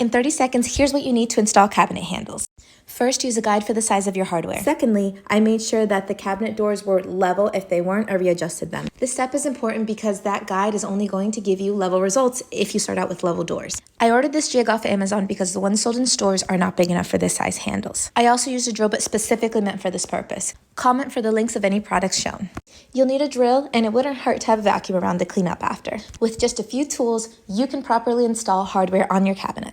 In 30 seconds, here's what you need to install cabinet handles. First, use a guide for the size of your hardware. Secondly, I made sure that the cabinet doors were level. If they weren't, I readjusted them. This step is important because that guide is only going to give you level results if you start out with level doors. I ordered this jig off Amazon because the ones sold in stores are not big enough for this size handles. I also used a drill bit specifically meant for this purpose. Comment for the links of any products shown. You'll need a drill, and it wouldn't hurt to have a vacuum around to clean up after. With just a few tools, you can properly install hardware on your cabinets.